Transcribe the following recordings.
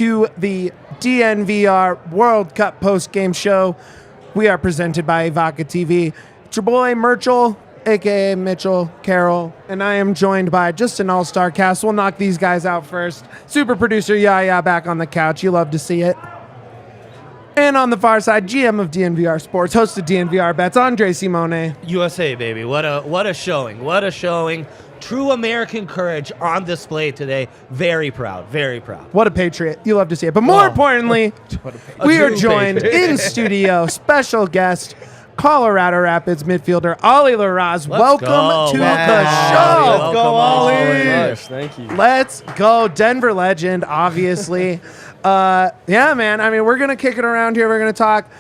to the DNVR World Cup post-game show. We are presented by Vodka TV. It's your boy, Mitchell, a.k.a. Mitchell Carroll, and I am joined by just an all-star cast. We'll knock these guys out first. Super producer Yahir back on the couch. You love to see it. And on the far side, GM of DNVR Sports, host of DNVR Bets, Andre Simone. USA, baby. What a showing. What a showing. True American courage on display today. Very proud. Very proud. What a patriot. You love to see it. But more importantly, we are joined in studio, special guest, Colorado Rapids midfielder, Ollie Laraz. Welcome to the show. Let's go, Ollie. Thank you. Let's go. Denver legend, obviously. Yeah, man. I mean, we're going to kick it around here. We're going to talk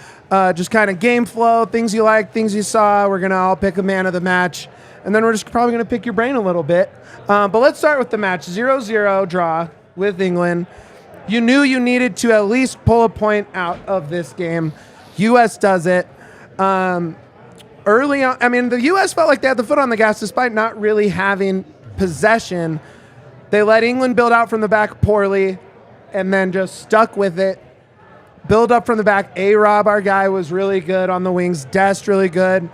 just kind of game flow, things you like, things you saw. We're going to all pick a man of the match. And then we're just probably going to pick your brain a little bit. But let's start with the match. 0-0 draw with England. You knew you needed to at least pull a point out of this game. U.S. does it. Early on, I mean, the U.S. felt like they had the foot on the gas despite not really having possession. They let England build out from the back poorly and then just stuck with it. Build up from the back. A-Rob, our guy, was really good on the wings. Dest, really good.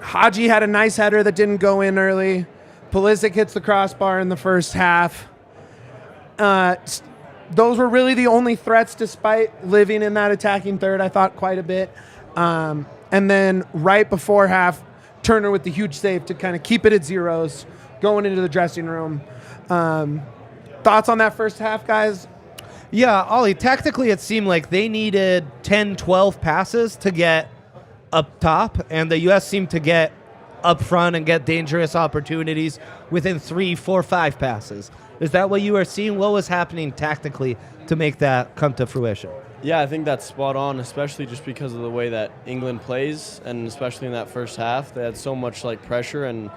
Haji had a nice header that didn't go in early. Pulisic hits the crossbar in the first half. Those were really the only threats despite living in that attacking third, I thought, quite a bit. And then right before half, Turner with the huge save to kind of keep it at zeros, going into the dressing room. Thoughts on that first half, guys? Yeah, Ollie, tactically it seemed like they needed 10, 12 passes to get up top, and the U.S. seemed to get up front and get dangerous opportunities within 3, 4, 5 passes. Is that what you were seeing? What was happening tactically to make that come to fruition? Yeah, I think that's spot on, especially just because of the way that England plays, and especially in that first half. They had so much pressure, and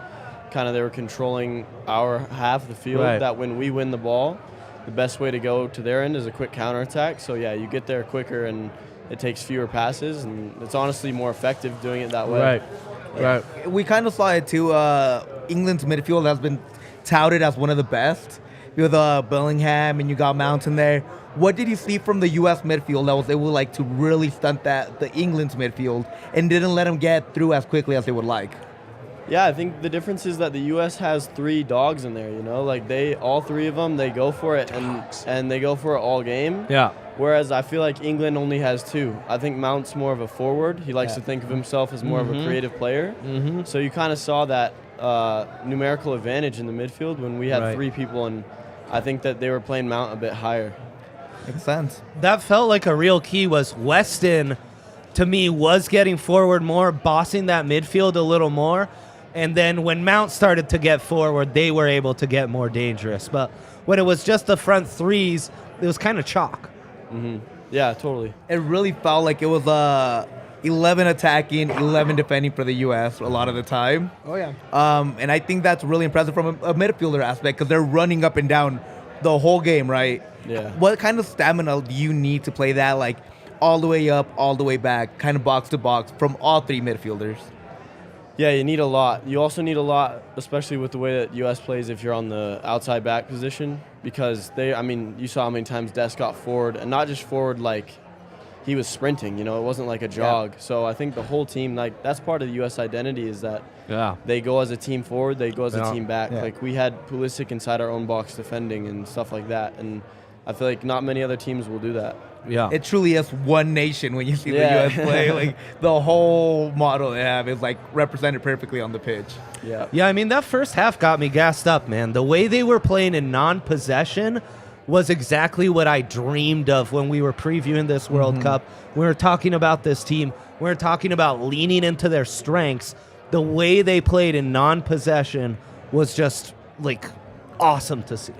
kind of they were controlling our half of the field, that when we win the ball, the best way to go to their end is a quick counterattack. So, yeah, you get there quicker, and it takes fewer passes, and it's honestly more effective doing it that way. Right. We kind of saw it too. England's midfield has been touted as one of the best. With Bellingham, and you got Mount in there. What did you see from the U.S. midfield that was able to really stunt the England's midfield and didn't let them get through as quickly as they would like? Yeah, I think the difference is that the U.S. has 3 dogs in there, all 3 of them, they go for it, and they go for it all game. Yeah. Whereas I feel like England only has 2. I think Mount's more of a forward. He likes to think of himself as more of a creative player. Mm-hmm. So you kind of saw that numerical advantage in the midfield when we had 3 people, and I think that they were playing Mount a bit higher. Makes sense. That felt like a real key was Weston, to me, was getting forward more, bossing that midfield a little more. And then when Mount started to get forward, they were able to get more dangerous. But when it was just the front 3s, it was kind of chalk. Mm-hmm. Yeah, totally. It really felt like it was 11 attacking, 11 defending for the U.S. a lot of the time. Oh, yeah. And I think that's really impressive from a midfielder aspect because they're running up and down the whole game, right? Yeah. What kind of stamina do you need to play that, all the way up, all the way back, kind of box to box from all 3 midfielders? Yeah, you need a lot. You also need a lot, especially with the way that U.S. plays if you're on the outside back position, because you saw how many times Des got forward, and not just forward he was sprinting, it wasn't like a jog. Yeah. So I think the whole team, that's part of the U.S. identity is that they go as a team forward, they go as a team back. Yeah. We had Pulisic inside our own box defending and stuff like that, and I feel like not many other teams will do that. Yeah, it truly is one nation when you see the U.S. play. The whole model they have is represented perfectly on the pitch. Yeah. I mean, that first half got me gassed up, man. The way they were playing in non-possession was exactly what I dreamed of when we were previewing this World Cup. We were talking about this team. We were talking about leaning into their strengths. The way they played in non-possession was just awesome to see.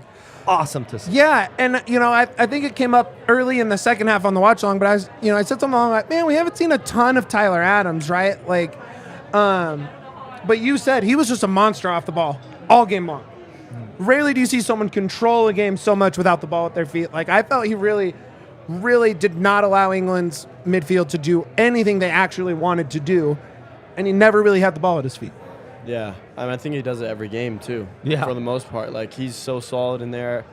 Awesome to see. Yeah, and I think it came up early in the second half on the watch along, but I said something along man, we haven't seen a ton of Tyler Adams, right? But you said he was just a monster off the ball all game long. Rarely do you see someone control a game so much without the ball at their feet. I felt he really, really did not allow England's midfield to do anything they actually wanted to do, and he never really had the ball at his feet. Yeah, I think he does it every game too. Yeah, for the most part, he's so solid in there.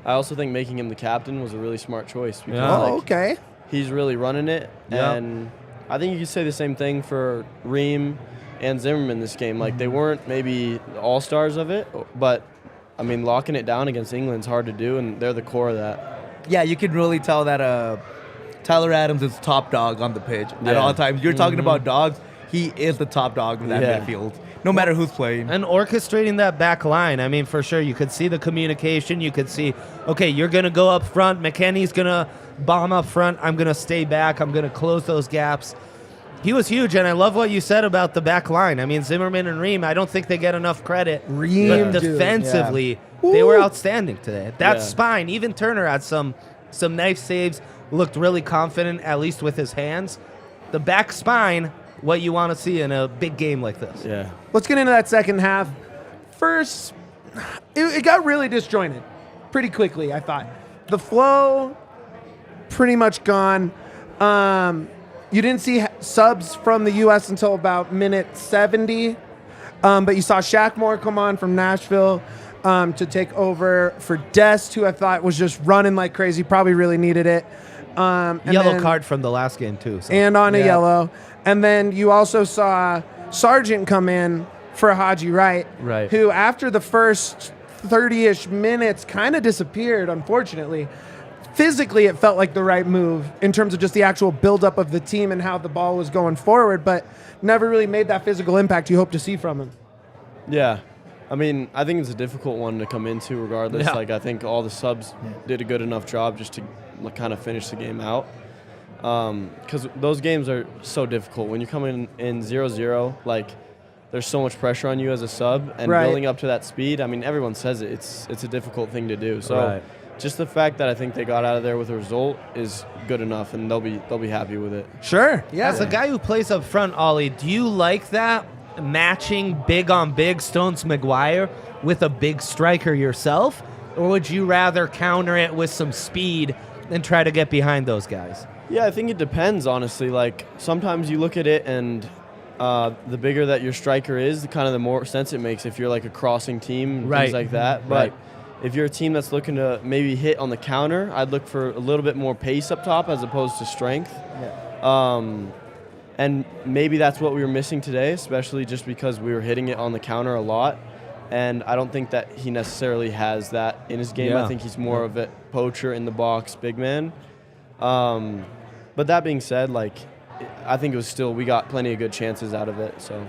I also think making him the captain was a really smart choice because Yeah. Okay. he's really running it, Yeah. and I think you could say the same thing for Ream and Zimmerman this game. Like, they weren't maybe the all-stars of it, but, I mean, locking it down against England's hard to do, and they're the core of that. Yeah, you can really tell that Tyler Adams is top dog on the pitch at Yeah. all times. You're talking about dogs. He is the top dog in that Yeah. midfield, no matter who's playing. And orchestrating that back line, I mean, for sure, you could see the communication. You could see, okay, you're going to go up front. McKennie's going to bomb up front. I'm going to stay back. I'm going to close those gaps. He was huge, and I love what you said about the back line. I mean, Zimmerman and Ream, I don't think they get enough credit. Ream, but dude. defensively, Yeah. they were Woo. outstanding today. That Yeah. spine, even Turner had some nice saves, looked really confident, at least with his hands. The back spine, what you want to see in a big game like this. Yeah. Let's get into that second half. First, it got really disjointed pretty quickly, I thought. The flow, pretty much gone. You didn't see subs from the U.S. until about minute 70, but you saw Shaq Moore come on from Nashville to take over for Dest, who I thought was just running like crazy, probably really needed it. And Yellow then- card from the last game, too. So. and on a Yeah. yellow. And then you also saw Sargent come in for Haji Wright, Right. who after the first 30-ish minutes kind of disappeared, unfortunately. Physically, it felt like the right move in terms of just the actual buildup of the team and how the ball was going forward, but never really made that physical impact you hope to see from him. Yeah. I mean, I think it's a difficult one to come into regardless. Yeah. Like, I think all the subs did a good enough job just to kind of finish the game out. Because those games are so difficult. When you come in 0-0, like, there's so much pressure on you as a sub, and Right. building up to that speed, I mean, everyone says it. It's a difficult thing to do. So Right. just the fact that I think they got out of there with a result is good enough, and they'll be happy with it. Sure. Yeah. As a guy who plays up front, Ollie, do you like that matching big on big Stones McGuire with a big striker yourself? Or would you rather counter it with some speed and try to get behind those guys? Yeah, I think it depends, honestly. Like, sometimes you look at it and the bigger that your striker is, the more sense it makes if you're like a crossing team and Right. things like that. But Right. if you're a team that's looking to maybe hit on the counter, I'd look for a little bit more pace up top as opposed to strength. And maybe that's what we were missing today, especially just because we were hitting it on the counter a lot. And I don't think that he necessarily has that in his game. Yeah. I think he's more of a poacher in the box, big man. But that being said, like, I think it was still, we got plenty of good chances out of it. So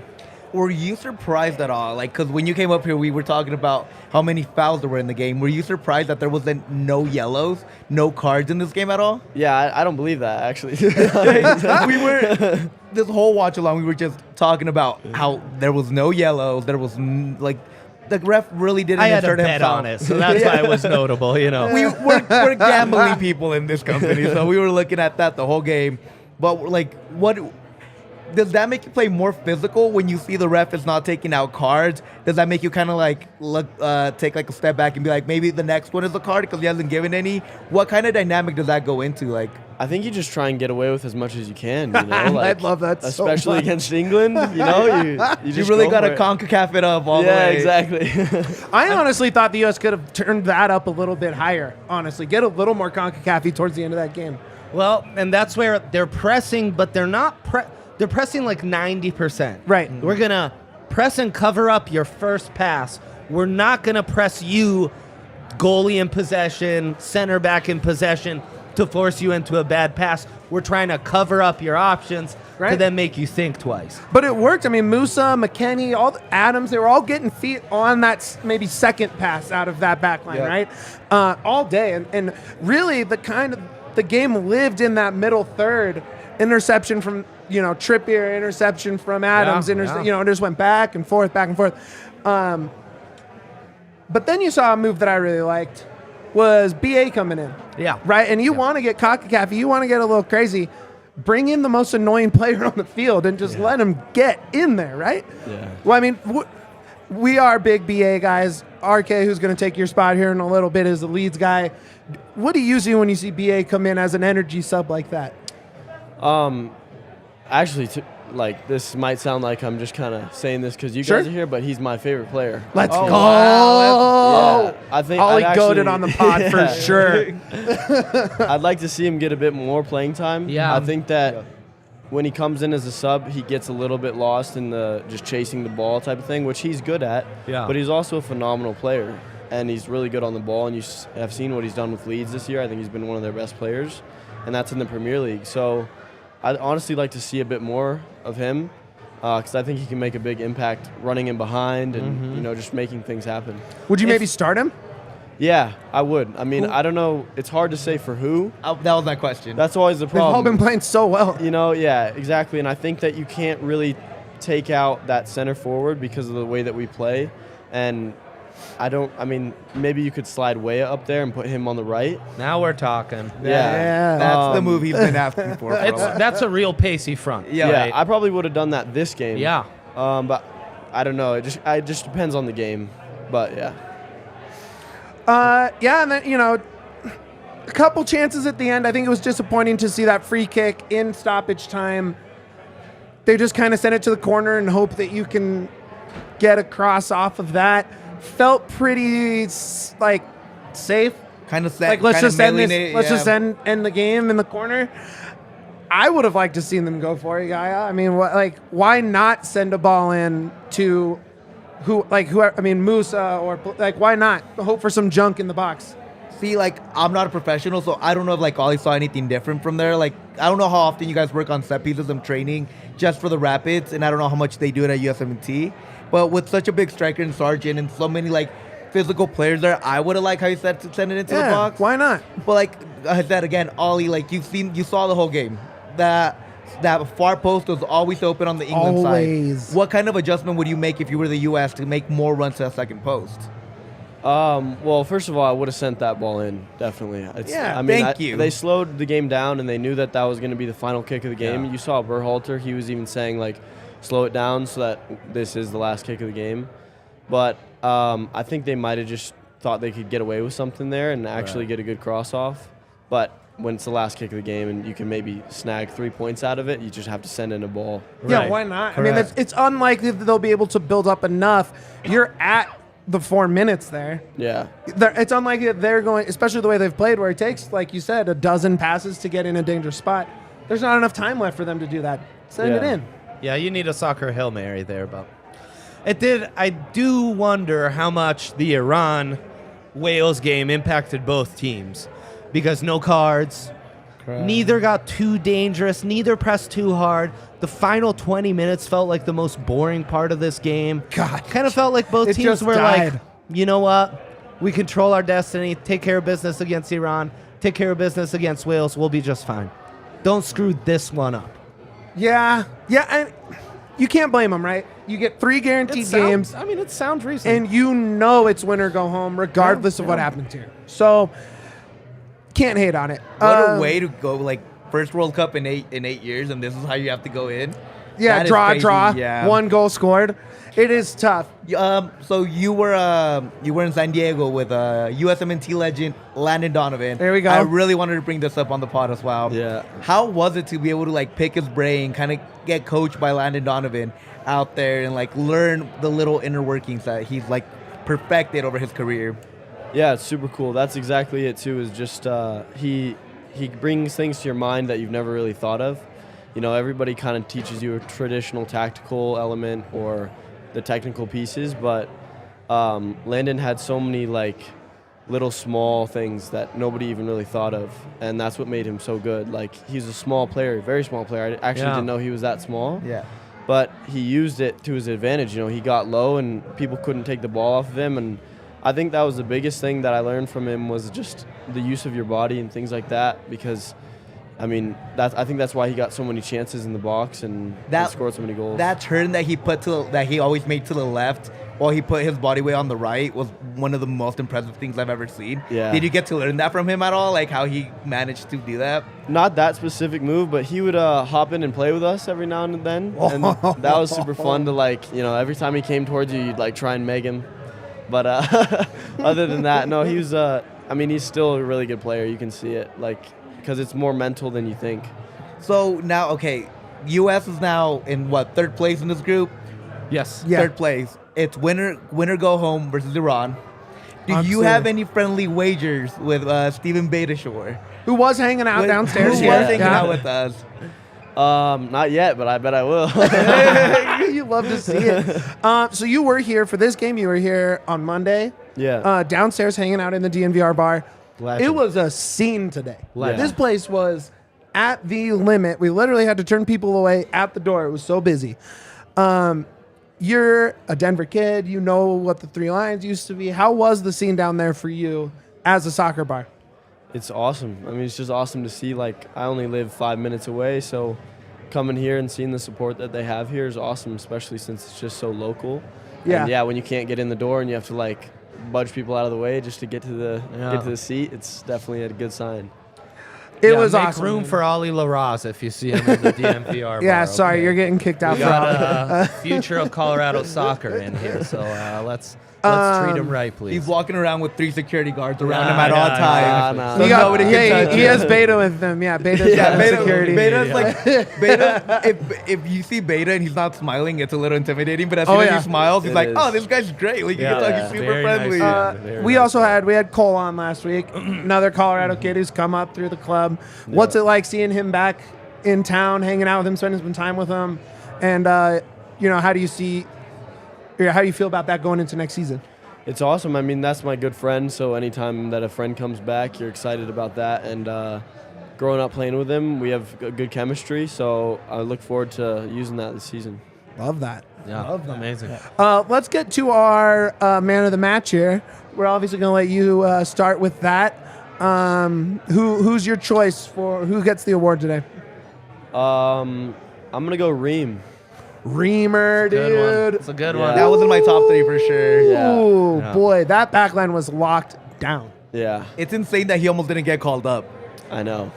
Were you surprised at all? Like, because when you came up here, we were talking about how many fouls there were in the game. Were you surprised that there wasn't no yellows, no cards in this game at all? yeah, I don't believe that actually. We were this whole watch along. We were just talking about how there was no yellows. There was like the ref really didn't I had a insert bet himself. on it, so that's why it was notable, you know. We're gambling people in this company, so we were looking at that the whole game. But like, what does that make you play more physical when you see the ref is not taking out cards? Does that make you kind of like look, take like a step back and be like, maybe the next one is a card because he hasn't given any? What kind of dynamic does that go into? Like, I think you just try and get away with as much as you can. You know, like, I'd love that so especially much. against England. You know, you you just really go got to for it. CONCACAF it up all the Yeah, way. exactly. I honestly thought the U.S. could have turned that up a little bit higher, honestly. Get a little more CONCACAF-y towards the end of that game. Well, and that's where they're pressing, but they're not they're pressing like 90%. Right. We're going to press and cover up your first pass. We're not going to press you goalie in possession, center back in possession to force you into a bad pass. We're trying to cover up your options to Right. then make you think twice. But it worked. I mean, Musa, McKennie, all the Adams, they were all getting feet on that maybe second pass out of that back line, Yeah. right? All day. And really, the game lived in that middle third. Interception from, Trippier, interception from Adams, Yeah. it just went back and forth, back and forth. But then you saw a move that I really liked was BA coming in. Yeah. Right? And you want to get CONCACAF, you want to get a little crazy. Bring in the most annoying player on the field and just let him get in there, right? Yeah. Well, I mean, we are big BA guys. RK, who's going to take your spot here in a little bit, is the Leeds guy. What do you see when you see BA come in as an energy sub like that? Actually, like this might sound like I'm just kind of saying this because you Sure. guys are here, but he's my favorite player. Let's Oh, go. wow. Yeah, I think Ollie I'd goated actually- on the pod for Yeah. sure. I'd like to see him get a bit more playing time. Yeah. I think that when he comes in as a sub, he gets a little bit lost in the just chasing the ball type of thing, which he's good at. Yeah. But he's also a phenomenal player, and he's really good on the ball. And you have seen what he's done with Leeds this year. I think he's been one of their best players, and that's in the Premier League. So I'd honestly like to see a bit more of him because I think he can make a big impact running in behind and just making things happen. Would you maybe start him? Yeah, I would. I mean, I don't know. It's hard to say for who. That was my question. That's always the They've all problem. been playing so well. Yeah, exactly. And I think that you can't really take out that center forward because of the way that we play. And maybe you could slide Weah up there and put him on the right. Now we're talking. Yeah. That's the move he's been asking for. a while. That's a real pacey front. Yeah. right? I probably would have done that this game. Yeah. But I don't know. It just depends on the game. But yeah. And then, a couple chances at the end. I think it was disappointing to see that free kick in stoppage time. They just kind of send it to the corner and hope that you can get a cross off of that. Felt pretty, safe. Kind of set. Like, let's kinda just end this. mailing it, Let's yeah. just end the game in the corner. I would have liked to seen them go for it, Yahya. I mean, why not send a ball in to Musa or why not hope for some junk in the box? See, I'm not a professional, so I don't know if Ollie saw anything different from there. I don't know how often you guys work on set pieces and training just for the Rapids, and I don't know how much they do it at USMNT. But with such a big striker and Sargent and so many physical players there, I would have liked how you said to send it into the box. Why not? But I said again, Ollie, you saw the whole game. That far post was always open on the England Always. side. What kind of adjustment would you make if you were the U.S. to make more runs to that second post? Well, first of all, I would have sent that ball in, definitely. Thank you. They slowed the game down, and they knew that was going to be the final kick of the game. Yeah. You saw Berhalter. He was even saying, slow it down so that this is the last kick of the game. But I think they might have just thought they could get away with something there and actually get a good cross off. But when it's the last kick of the game and you can maybe snag 3 points out of it, you just have to send in a ball. Yeah, Right. why not? Correct. I mean, it's unlikely that they'll be able to build up enough. You're at the 4 minutes there. Yeah. It's unlikely that they're going, especially the way they've played, where it takes, like you said, a dozen passes to get in a dangerous spot. There's not enough time left for them to do that. Send it Yeah. in. Yeah, you need a soccer Hail Mary there, but I do wonder how much the Iran-Wales game impacted both teams because no cards, neither got too dangerous, neither pressed too hard. The final 20 minutes felt like the most boring part of this game. God. Kind of felt like both It teams just were died. like, you know what? We control our destiny, take care of business against Iran, take care of business against Wales, we'll be just fine. Don't screw this one up. Yeah, and you can't blame them, right? You get 3 guaranteed games, It sounds reasonable. and you know it's win or go home, regardless of what happens here. So, can't hate on it. What a way to go! First World Cup in eight years, and this is how you have to go in. Yeah, That is draw. crazy, yeah. 1 goal scored. It is tough. So you were in San Diego with USMNT legend Landon Donovan. There we go. I really wanted to bring this up on the pod as well. Yeah. How was it to be able to pick his brain, kind of get coached by Landon Donovan out there and learn the little inner workings that he's perfected over his career? Yeah, it's super cool. That's exactly it too. Is just he brings things to your mind that you've never really thought of. Everybody kind of teaches you a traditional tactical element or the technical pieces, but Landon had so many little small things that nobody even really thought of, and that's what made him so good. He's a small player, very small player. I actually didn't know he was that small. Yeah. But he used it to his advantage. He got low and people couldn't take the ball off of him, and I think that was the biggest thing that I learned from him was just the use of your body and things like that. Because, I think that's why he got so many chances in the box and scored so many goals. That turn that he always made to the left while he put his body weight on the right was one of the most impressive things I've ever seen. Yeah. Did you get to learn that from him at all? How he managed to do that? Not that specific move, but he would hop in and play with us every now and then, and that was super fun to every time he came towards you, you'd try and meg him. But other than that, no, he was. He's still a really good player. You can see it, because it's more mental than you think. So now, okay, U.S. is now in third place in this group. Yes. Yeah. Third place. It's winner go home versus Iran. Do you Absolutely. have any friendly wagers with Stephen Betashore? Who was hanging out downstairs Who here? was hanging out with us? Not yet, but I bet I will. You love to see it. So you were here for this game. You were here on Monday. Yeah. Downstairs hanging out in the DNVR bar. Legend. It was a scene today. Legend. This place was at the limit. We literally had to turn people away at the door. It was so busy. You're a Denver kid. You know what the Three Lions used to be. How was the scene down there for you as a soccer bar? It's awesome. I mean, it's just awesome to see. Like, I only live 5 minutes away, so coming here and seeing the support that they have here is awesome, especially since it's just so local. Yeah. And yeah, when you can't get in the door and you have to like budge people out of the way just to get to the seat, it's definitely a good sign. It was make awesome. room for Ollie LaRose if you see him in the DNVR. Yeah, bar, sorry, okay? you're getting kicked out We for got a future of Colorado soccer in here, so let's treat him right, please. He's walking around with 3 security guards around him Nah, at all nah, times. nah. So He got, nobody can yeah, touch he him. has Beta with him. Yeah, Beta's Yeah, got Beta, security. Beta's like Beta. If you see Beta and he's not smiling, it's a little intimidating. But as soon as yeah. he smiles, he's It like, is. "Oh, this guy's great. Like, you can tell he's super very nice friendly." guy. Very We nice also guy. had Cole on last week, another Colorado kid who's come up through the club. What's it like seeing him back in town, hanging out with him, spending some time with him, and how do you feel about that going into next season? It's awesome. I mean, that's my good friend, so anytime that a friend comes back, you're excited about that. And growing up playing with him, we have good chemistry, so I look forward to using that this season. Love that. Yeah, amazing. Let's get to our man of the match here. We're obviously going to let you start with that. Who's your choice for who gets the award today? I'm going to go Reem. Reamer, Good dude. one. It's a good Yeah. one. That was in my top 3 for sure. Yeah. Ooh, Yeah. boy, that backline was locked down. Yeah, It's insane that he almost didn't get called up. I know.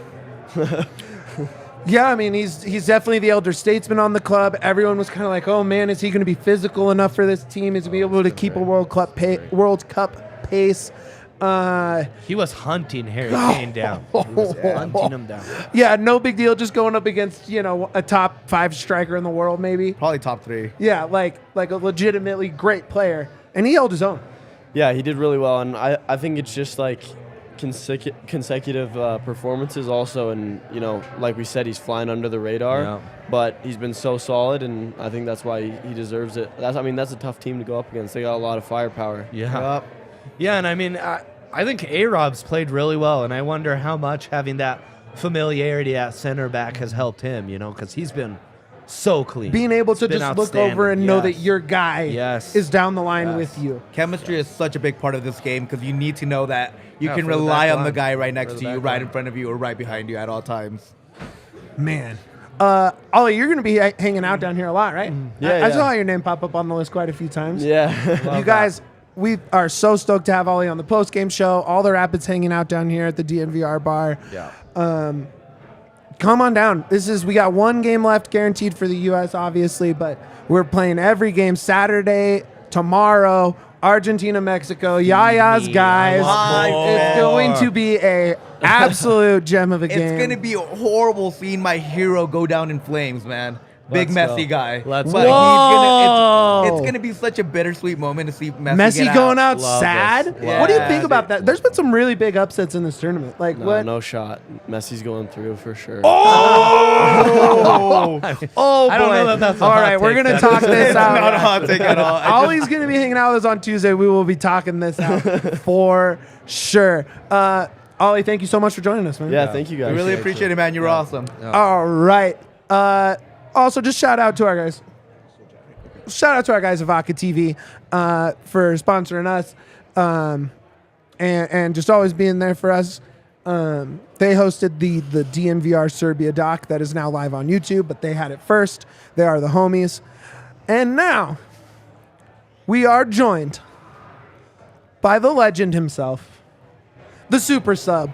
Yeah, I mean, he's definitely the elder statesman on the club. Everyone was kind of like, oh, man, is he going to be physical enough for this team? Is he be able to keep a World Cup pace? He was hunting Harry Kane down. He was hunting him down. Yeah, no big deal. Just going up against, a top 5 striker in the world, maybe. Probably top 3. Yeah, like a legitimately great player. And he held his own. Yeah, he did really well, and I think it's just like consecutive performances also, and like we said, he's flying under the radar, Yeah. but he's been so solid, and I think that's why he deserves it. That's a tough team to go up against. They got a lot of firepower. Yeah. Yeah, and I mean, I think A-Rob's played really well, and I wonder how much having that familiarity at center back has helped him, because he's been so clean. Being able to It's been just look over and outstanding. know that Yes. your guy Yes. is down the line Yes. with you. Chemistry is such a big part of this game because you need to know that you Yeah, can for the rely back on the line. guy right For next the to you, back right line. in front of you, or right behind you at all times. Man. Ollie, you're going to be hanging out down here a lot, right? Yeah, I saw yeah. your name pop up on the list quite a few times. Yeah. You guys, we are so stoked to have Ollie on the post-game show. All the Rapids hanging out down here at the DNVR bar. Yeah. Come on down. We got one game left guaranteed for the U.S., obviously, but we're playing every game Saturday, tomorrow, Argentina, Mexico, Yaya's me. guys. I want It's more. going to be a absolute gem of a game. It's gonna be horrible seeing my hero go down in flames, man. Big Let's Messi go. guy. Let's But go. it's gonna be such a bittersweet moment to see Messi, Messi get going out Love sad. this. What do you Yeah, think about dude. that? There's been some really big upsets in this tournament. Like No, what? no shot. Messi's going through for sure. Oh, boy. I don't know that that's a all hot right, we're take, gonna that's talk this It's out. not a hot take at all. Ollie's gonna be hanging out with us on Tuesday. We will be talking this out for sure. Ollie, thank you so much for joining us, man. Yeah, thank you I guys. really appreciate it, man. You're awesome. All right. Also, just shout out to our guys. Shout out to our guys at Vodka TV for sponsoring us and just always being there for us. They hosted the DNVR Serbia doc that is now live on YouTube, but they had it first. They are the homies. And now we are joined by the legend himself, the super sub.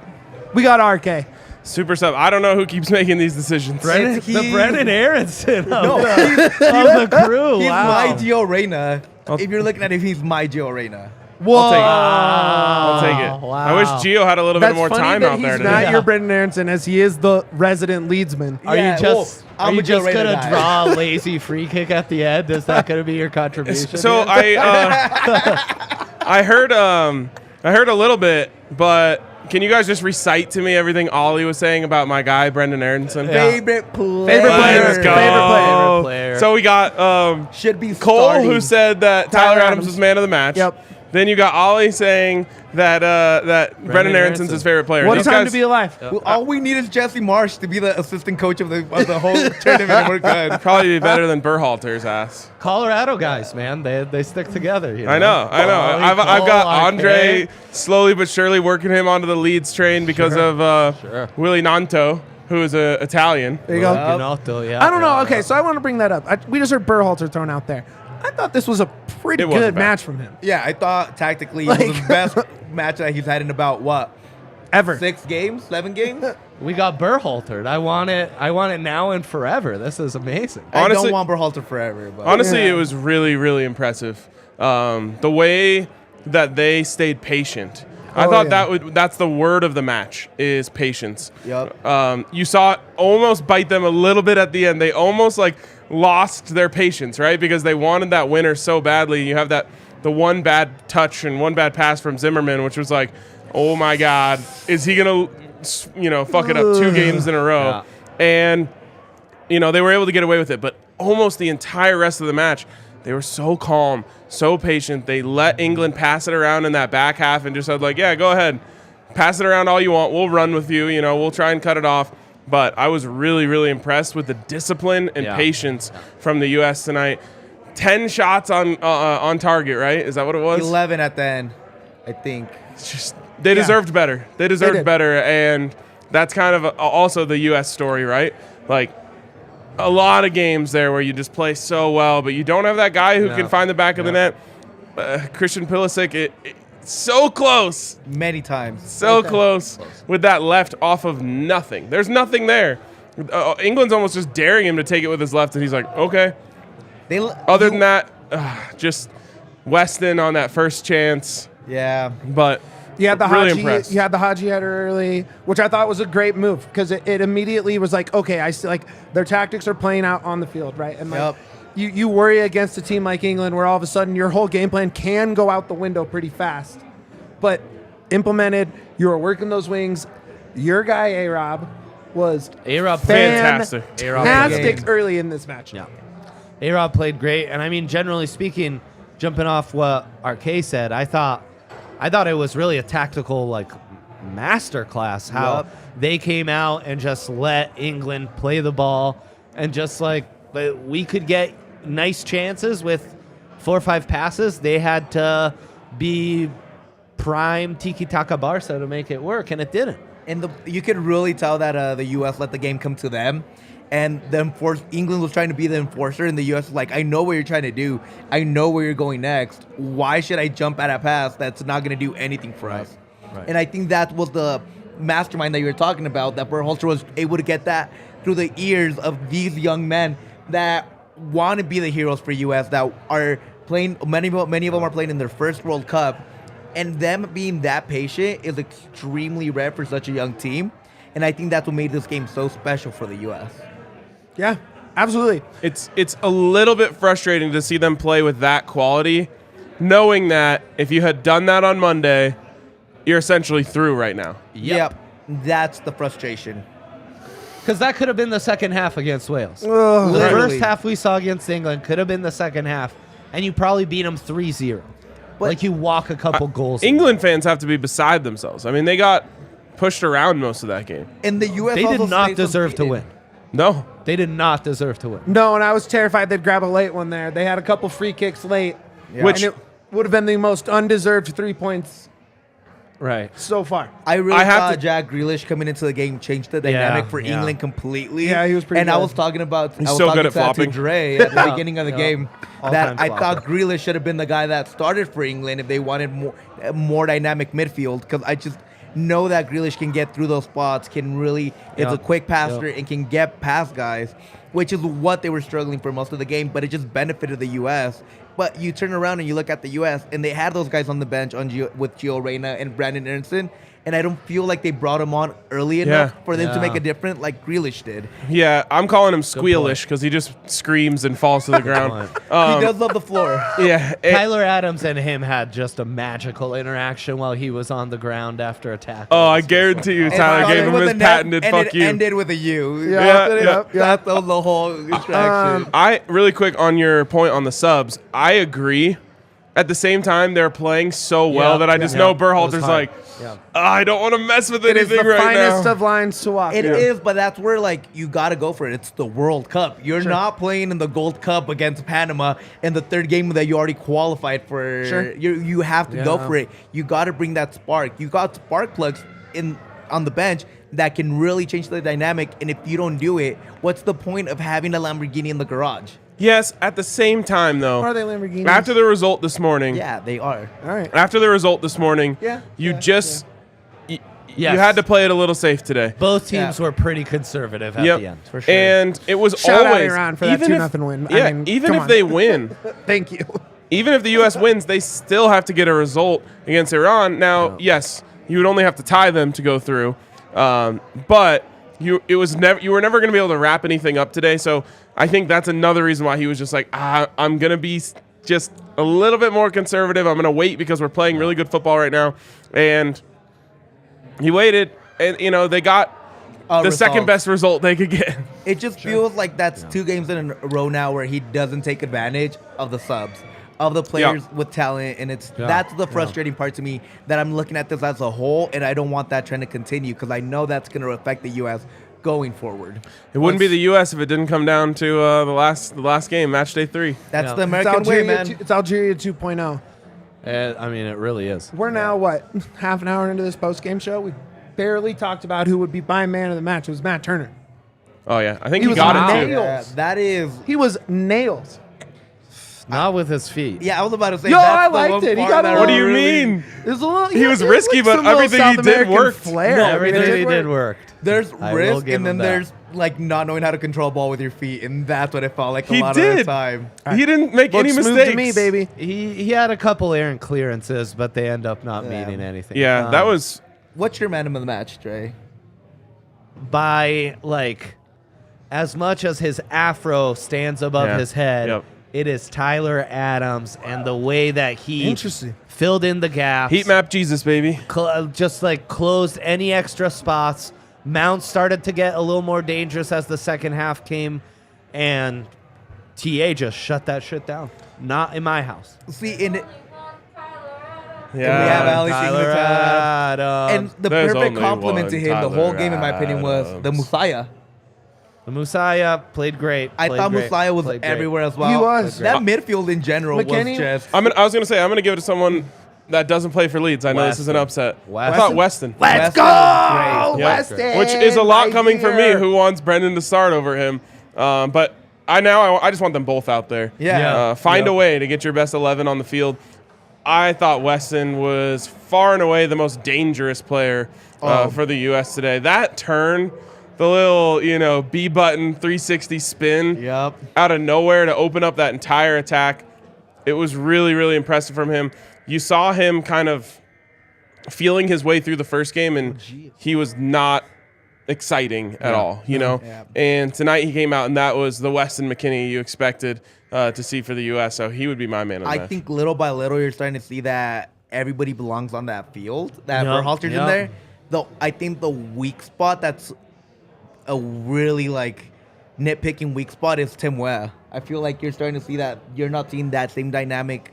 We got RK. Super sub. I don't know who keeps making these decisions. The Brennan Aaronson of the crew. He's Wow. my Gio Reyna. If you're looking at it, he's my Gio Reyna. Whoa. I'll take it. Wow. I wish Gio had a little bit more funny time that out there he's today. not Yeah. your Brendan Aronson, as he is the resident leadsman. Are Yeah, you just well, are I'm you a Joe just Raider gonna guy. draw a lazy free kick at the end? Is that gonna be your contribution? So here? I heard a little bit, but can you guys just recite to me everything Ollie was saying about my guy Brendan Aronson? Yeah. Favorite player. Favorite player. Let's go. Favorite player. So we got Should be Cole, starting. who said that Tyler Adams Adams. was man of the match. Yep. Then you got Ollie saying that Brendan Aronson's Aronson. his favorite player. What a These time guys- to be alive. Well, all we need is Jesse Marsh to be the assistant coach of the whole tournament, and we're good. Probably be better than Berhalter's ass. Colorado guys, man, they stick together. You know? I know. Ollie, I've got Cole, Andre RK. slowly but surely working him onto the Leeds train because of Willie Nanto, who is Italian. There you go. Ginotto, yeah. I don't know. yeah. Okay, so I want to bring that up. We just heard Berhalter thrown out there. I thought this was a pretty It wasn't good bad. match from him. Yeah, I thought tactically it was the best match that he's had in about what Ever. 6 games, 7 games. We got Berhalter. I want it now and forever. This is amazing. I Honestly- don't want Berhalter forever, but Honestly, Yeah. it was really, really impressive. The way that they stayed patient. I Oh, thought yeah. that's the word of the match is patience. Yep. You saw it almost bite them a little bit at the end. They almost lost their patience, right? Because they wanted that winner so badly. You have the one bad touch and one bad pass from Zimmerman, which was like, oh my God, is he gonna fuck it up 2 games in a row? And they were able to get away with it, but almost the entire rest of the match, they were so calm, so patient. They let England pass it around in that back half and just said, yeah, go ahead. Pass it around all you want. We'll run with you. We'll try and cut it off. But I was really, really impressed with the discipline and patience from the U.S. tonight. 10 shots on target, right? Is that what it was? 11 at the end, I think. It's just, they deserved better. They deserved did. better. And that's kind of also the U.S. story, right? A lot of games there where you just play so well, but you don't have that guy who can find the back of the net. Christian Pulisic, so close. Many times. So close with that left off of nothing. There's nothing there. England's almost just daring him to take it with his left, and he's like, okay. Other than that, just Weston on that first chance. Yeah. But You had the really Haji. impressed. You had the Haji header early, which I thought was a great move because it immediately was like, okay, I see, their tactics are playing out on the field, right? And Yep. you worry against a team like England where all of a sudden your whole game plan can go out the window pretty fast, but implemented. You were working those wings. Your guy A-Rob was A-Rob Fantastic. fantastic early in this match. Yeah. A-Rob played great, and I mean, generally speaking, jumping off what RK said, I thought it was really a tactical masterclass how Yup. they came out and just let England play the ball, and just we could get nice chances with 4 or 5 passes. They had to be prime tiki-taka Barca to make it work, and it didn't. And you could really tell that the U.S. let the game come to them. And England was trying to be the enforcer, and the U.S. was like, I know what you're trying to do. I know where you're going next. Why should I jump at a pass that's not going to do anything for us? Right. And I think that was the mastermind that you were talking about, that Berhalter was able to get that through the ears of these young men that want to be the heroes for U.S., that are playing, many of them are playing in their first World Cup. And them being that patient is extremely rare for such a young team. And I think that's what made this game so special for the U.S. Yeah, absolutely. it's a little bit frustrating to see them play with that quality, knowing that if you had done that on Monday, you're essentially through right now. Yep. That's the frustration. Because that could have been the second half against Wales. The Literally. first half we saw against England could have been the second half, and you probably beat them 3-0. But- You walk a couple goals. England fans have to be beside themselves. I mean, they got pushed around most of that game. And the U.S. They also did not stayed deserve to undefeated. win. No. They did not deserve to win. No, and I was terrified they'd grab a late one there. They had a couple free kicks late, Which and it would have been the most undeserved 3 points Right. so far. I really I have thought to- Jack Grealish coming into the game changed the dynamic for yeah. England completely. Yeah, he was pretty And I good. was talking about He's I was so talking good at to that to flopping. Dre at the beginning of the game All-time that I flopper. thought Grealish should have been the guy that started for England if they wanted more dynamic midfield, because I just know that Grealish can get through those spots, can really it's Yeah. a quick passer Yeah. and can get past guys. which is what they were struggling for most of the game, but it just benefited the U.S. But you turn around and you look at the U.S., and they had those guys on the bench with Gio Reyna and Brandon Aaronson, and I don't feel like they brought him on early enough for them to make a difference like Grealish did. Yeah, I'm calling him squealish because he just screams and falls to the ground. He does love the floor. Yeah. Tyler Adams and him had just a magical interaction while he was on the ground after a tackle. Oh, I guarantee you, Tyler gave him his patented and fuck it you. ended with a U. Yeah. That's the whole distraction. I really quick on your point on the subs. I agree. At the same time, they're playing so well that I just know Berhalter's like, I don't want to mess with It is anything the right finest now. of lines to walk. It is, but that's where like you got to go for it. It's the World Cup. You're not playing in the Gold Cup against Panama in the third game that you already qualified for. Sure. You have to go for it. You got to bring that spark. You got spark plugs on the bench that can really change the dynamic. And if you don't do it, what's the point of having a Lamborghini in the garage? Yes, at the same time, though. Are they Lamborghinis? After the result this morning. Yeah, they are. All right. After the result this morning, you had to play it a little safe today. Both teams were pretty conservative at the end. For sure. And it was Shout out always Iran for that 2-0 win. Yeah, I mean, even come if on. they win, Thank you. even if the U.S. wins, they still have to get a result against Iran. Now, yes, you would only have to tie them to go through, but you were never going to be able to wrap anything up today. So I think that's another reason why he was just like, I'm going to be just a little bit more conservative. I'm going to wait because we're playing really good football right now. And he waited, and, they got the second best result they could get. It just feels like that's 2 games in a row now where he doesn't take advantage of the subs, of the players with talent, and that's the frustrating part to me, that I'm looking at this as a whole, and I don't want that trend to continue because I know that's going to affect the U.S. going forward. It wouldn't be the U.S. if it didn't come down to the last game, match day 3. That's the American way, man. It's Algeria 2.0. I mean, it really is. We're now, half an hour into this post-game show? We barely talked about who would be my man of the match. It was Matt Turner. Oh, yeah. I think He he was got it, nailed. too. Yeah, that is. He was nails. Not with his feet. Yeah, I was about to say. Yo, that's I the liked one it. He part got that a What do you really- mean? It was a little, He was risky, like but some little everything South he did American worked. Flair. No, Everything he did work. worked. There's I will risk, give and him then that. there's like not knowing how to control a ball with your feet, and that's what it felt like a He lot of the did. time. He didn't make any Looks smooth mistakes. to me, baby. He had a couple errant clearances, but they end up not meaning anything. Yeah, that was. What's your man of the match, Trey? by as much as his afro stands above his head. It is Tyler Adams and the way that he filled in the gaps. Heat map Jesus, baby. Just closed any extra spots. Mount started to get a little more dangerous as the second half came, and TA just shut that shit down. Not in my house. See, in it. Yeah. We have Ali Tyler Adams. And the There's perfect only compliment one to him the Tyler whole game, in my opinion, was the Adams. Messiah. The Messiah played great. I thought Messiah was everywhere as well. He was. That midfield in general McKennie- was just. I was gonna say I'm gonna give it to someone that doesn't play for Leeds. I know this is an upset. I thought Weston. Let's Weston go, was great. Yeah. Weston. Which is a lot coming from me, here. who wants Brendan to start over him. But I just want them both out there. Yeah. Find a way to get your best 11 on the field. I thought Weston was far and away the most dangerous player for the U.S. today. That turn, the little B button 360 spin out of nowhere to open up that entire attack, it was really, really impressive from him. You saw him kind of feeling his way through the first game, and he was not exciting at all, And tonight he came out, and that was the Weston McKennie you expected to see for the U.S., so he would be my man of the match. I think little by little you're starting to see that everybody belongs on that field. That Berhalter's in there. Though I think the weak spot that's a really nitpicking weak spot is Tim Weah. I feel like you're starting to see that you're not seeing that same dynamic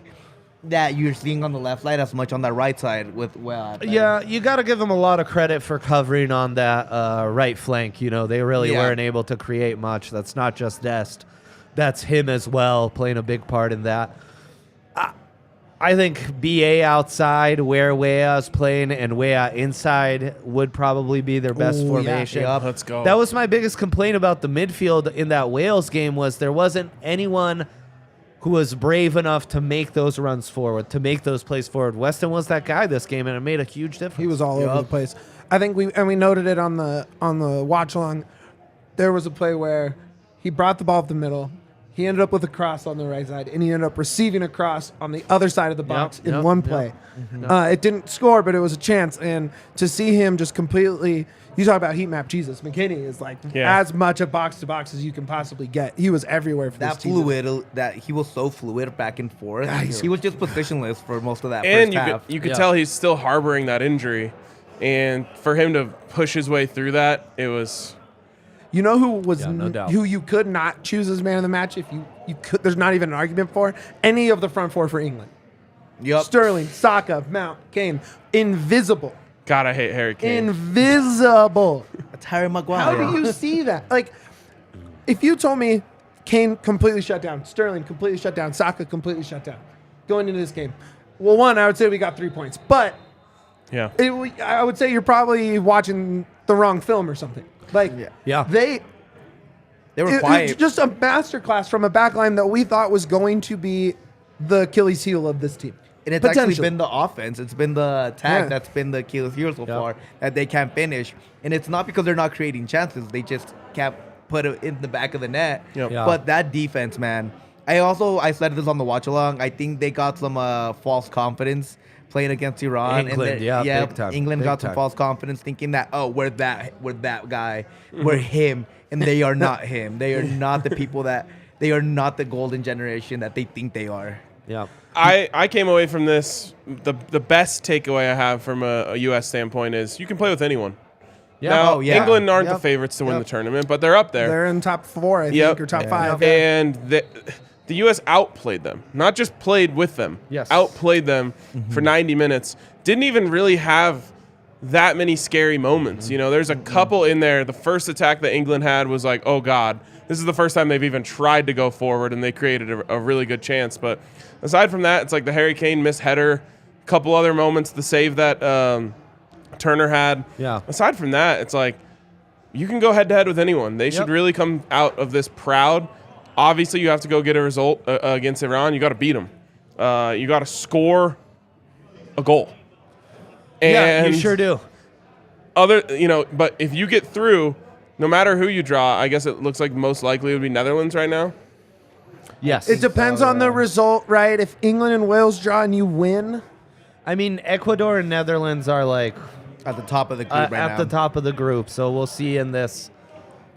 that you're seeing on the left side as much on the right side with Weah. Yeah, you got to give them a lot of credit for covering on that right flank. They really weren't able to create much. That's not just Dest. That's him as well, playing a big part in that. I think BA outside, where Weah is playing, and Weah inside would probably be their best formation. Let's go. That was my biggest complaint about the midfield in that Wales game, was there wasn't anyone who was brave enough to make those runs forward, to make those plays forward. Weston was that guy this game, and it made a huge difference. He was all over the place. I think we noted it on the watch along. There was a play where he brought the ball up the middle. He ended up with a cross on the right side, and he ended up receiving a cross on the other side of the box in one play. It didn't score, but it was a chance. And to see him just completely, you talk about heat map Jesus. McKennie is like as much a box-to-box as you can possibly get. He was everywhere for this team. That he was so fluid back and forth. He was just positionless for most of that And first half. you could tell he's still harboring that injury. And for him to push his way through that, it was... You know who was no doubt. who you could not choose as man of the match if you could? There's not even an argument for any of the front four for England. Yep. Sterling, Saka, Mount, Kane, invisible, God, I hate Harry Kane. invisible. That's Harry Maguire. How do you see that? Like, if you told me Kane completely shut down, Sterling completely shut down, Saka completely shut down, going into this game, well, one, I would say we got 3 points, but I would say you're probably watching the wrong film or something. Like, they were quiet. It was just a masterclass from a backline that we thought was going to be the Achilles heel of this team. And it's actually been the offense. It's been the attack that's been the Achilles heel so far that they can't finish. And it's not because they're not creating chances. They just can't put it in the back of the net. But that defense, man. I said this on the watch along. I think they got some false confidence playing against Iran. England, big time. England got some false confidence thinking that, we're that guy. We're him. And they are not him. They are not the people they are not the golden generation that they think they are. Yeah. I came away from this, the best takeaway I have from a U.S. standpoint is you can play with anyone. Now, England aren't the favorites to win the tournament, but they're up there. They're in top 4, I think, or top 5. And the U.S. outplayed them, not just played with them. Outplayed them for 90 minutes. Didn't even really have that many scary moments. You know, there's a couple in there. The first attack that England had was like, oh, God. This is the first time they've even tried to go forward, and they created a really good chance. But aside from that, it's like the Harry Kane missed header, a couple other moments, the save that Turner had. Aside from that, it's like you can go head-to-head with anyone. They should really come out of this proud. Obviously, you have to go get a result against Iran. You got to beat them. You got to score a goal. And you sure do. But if you get through, no matter who you draw, I guess it looks like most likely it would be Netherlands right now. Yes. It depends on the result, right? If England and Wales draw and you win. I mean, Ecuador and Netherlands are like at the top of the group right now. At the top of the group. So we'll see in this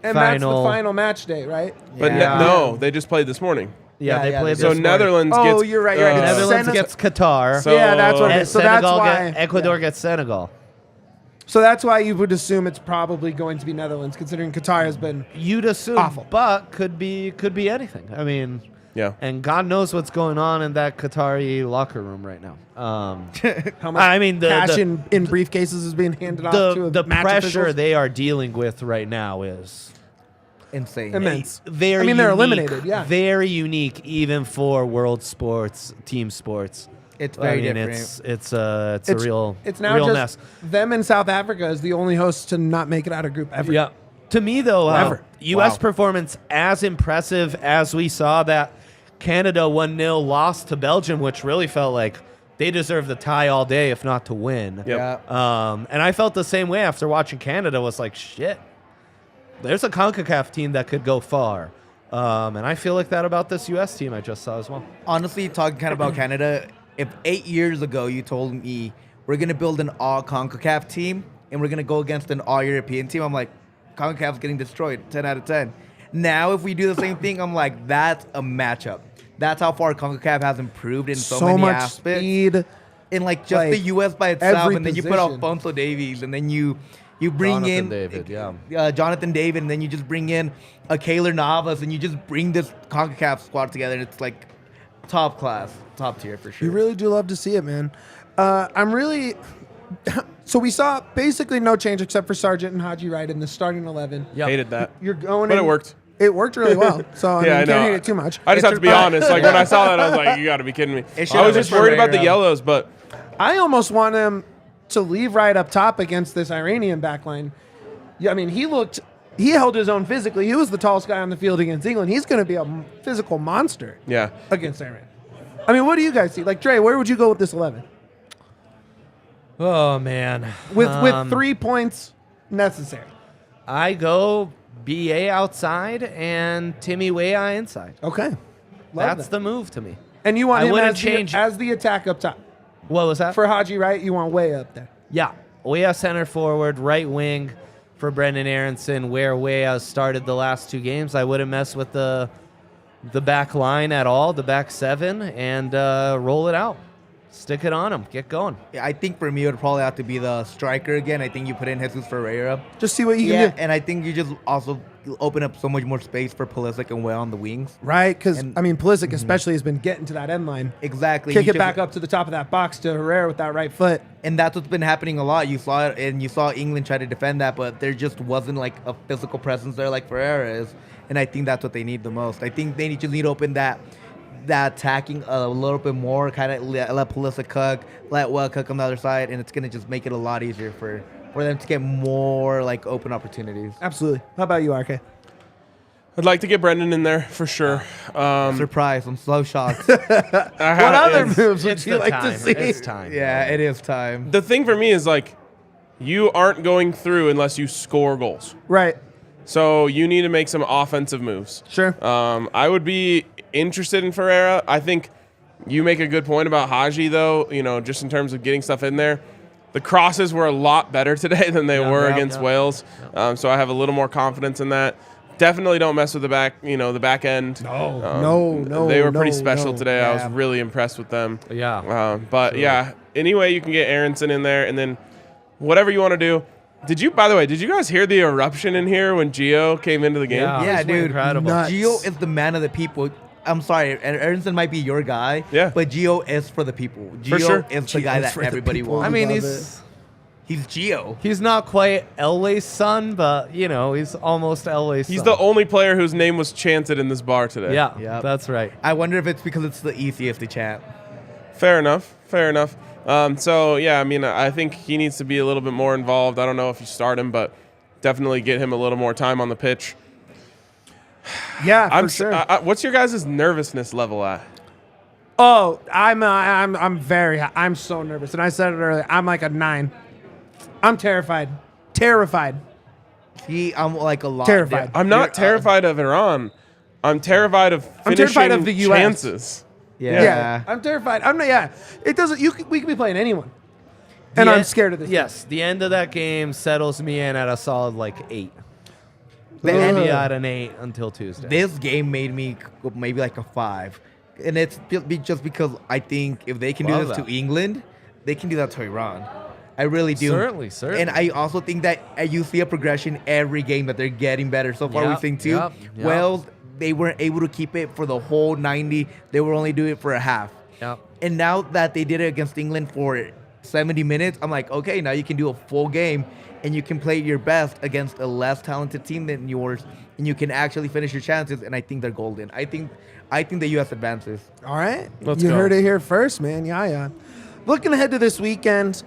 and final. That's the final match day, right? But no, they just played this morning. They played this morning. So Netherlands gets... Oh, you're right. You're right. Netherlands gets Qatar. So, that's what it is. So that's why... Ecuador gets Senegal. So that's why you would assume it's probably going to be Netherlands, considering Qatar has been You'd assume, awful. But could be anything. I mean, and God knows what's going on in that Qatari locker room right now. How much cash in briefcases is being handed off to the match pressure officials? they are dealing with right now is insane. Immense. Very they're unique, eliminated. Yeah, very unique, even for world sports, team sports. It's very different. It's a real. It's now real just them and South Africa is the only hosts to not make it out of group ever. Yeah. To me though, Ever. U.S. performance as impressive as we saw that Canada 1-0 loss to Belgium, which really felt like they deserved the tie all day, if not to win. And I felt the same way after watching Canada. Was like, shit, there's a CONCACAF team that could go far. And I feel like that about this U.S. team I just saw as well. Honestly, talking kind of about Canada, if 8 years ago you told me we're going to build an all-CONCACAF team and we're going to go against an all-European team, I'm like, CONCACAF's getting destroyed, 10 out of 10. Now, if we do the same thing, I'm like, that's a matchup. That's how far CONCACAF has improved in so many much aspects. Speed. In like just the U.S. by itself, and then you put position. Alphonso Davies, and then you bring Jonathan David, and then you just bring in a Keylor Navas, and you just bring this CONCACAF squad together, and it's like top class, top tier for sure. You really do love to see it, man. I'm really... So we saw basically no change except for Sargent and Haji Wright in the starting 11. Hated that. You're going But in, it worked. It worked really well. So I mean, you can't hate it too much. I just have to be honest. Like when I saw that, I was like, you got to be kidding me. I was just worried about the yellows, but... I almost want him to leave right up top against this Iranian backline. Yeah, I mean, he held his own physically. He was the tallest guy on the field against England. He's going to be a physical monster against Iran. I mean, what do you guys see? Like, Dre, where would you go with this 11? Oh, man. With 3 points necessary. I go BA outside and Timmy Weah inside. Okay. Love That's that. the move to me. And you want I him wouldn't as, change- as the attack up top. What was that? For Haji, right? You want way up there. Yeah. Weah center forward, right wing for Brendan Aaronson, where Weah started the last 2 games. I wouldn't mess with the back line at all, the back 7, and roll it out. Stick it on him. Get going. I think for me, it would probably have to be the striker again. I think you put in Jesus Ferreira. Just see what you Yeah, can do. and I think you just also open up so much more space for Pulisic and Weah on the wings. Right? Because, And- I mean, Pulisic especially has been getting to that end line. Exactly. Kick You it just- back up to the top of that box to Herrera with that right foot. And that's what's been happening a lot. You saw it, and you saw England try to defend that, but there just wasn't like a physical presence there like Ferreira is. And I think that's what they need the most. I think they just need to open that attacking a little bit more, kind of let Pulisic cook, let Weah cook on the other side, and it's going to just make it a lot easier for them to get more like open opportunities. Absolutely. How about you, RK? I'd like to get Brendan in there for sure. Surprise! I'm so shocked. What other moves would It's you the like time. to see? It's time. Yeah, it is time. The thing for me is like, you aren't going through unless you score goals. Right. So you need to make some offensive moves. Sure. I would be interested in Ferreira. I think you make a good point about Haji, though, just in terms of getting stuff in there. The crosses were a lot better today than they were against Wales. So I have a little more confidence in that. Definitely don't mess with the back, the back end. No, They were pretty special no. today. I Yeah. was really impressed with them. Yeah. But yeah, anyway, you can get Aaronson in there, and then whatever you want to do. By the way, did you guys hear the eruption in here when Gio came into the game? Yeah. Yeah, Those were dude. incredible. Nuts. Gio is the man of the people. I'm sorry, Aaronson might be your guy, Yeah. but Gio is for the people. Gio For sure. is the Gio guy is that for the everybody people. wants. I mean, Love He's Gio. he's not quite Elway's son, but, he's almost Elway's He's son. the only player whose name was chanted in this bar today. Yeah, Yep. that's right. I wonder if it's because it's the easiest to chant. Fair enough. So, yeah, I mean, I think he needs to be a little bit more involved. I don't know if you start him, but definitely get him a little more time on the pitch. Yeah, I'm for sure. What's your guys' nervousness level at? Oh, I'm very high. I'm so nervous. And I said it earlier. I'm like a 9. I'm terrified. I'm like a lot. Terrified. I'm not terrified of Iran. I'm terrified of finishing terrified of the US. chances. Yeah. I'm terrified. I'm not. Yeah, it doesn't. We could be playing anyone, and I'm scared of this. Yes, the end of that game settles me in at a solid 8. The Ugh. end- Maybe at an 8 until Tuesday. This game made me go maybe like a 5. And it's just because I think if they can do Love this that. to England, they can do that to Iran. I really do. Certainly. And I also think that you see a progression every game that they're getting better. So far, Yep, we've seen 2. yep. Wales, they weren't able to keep it for the whole 90. They were only doing it for a half. Yep. And now that they did it against England for 70 minutes, I'm like, okay, now you can do a full game and you can play your best against a less talented team than yours, and you can actually finish your chances. And I think they're golden. I think the U.S. advances. All right. Let's you go. heard it here first, man. Yeah. Looking ahead to this weekend,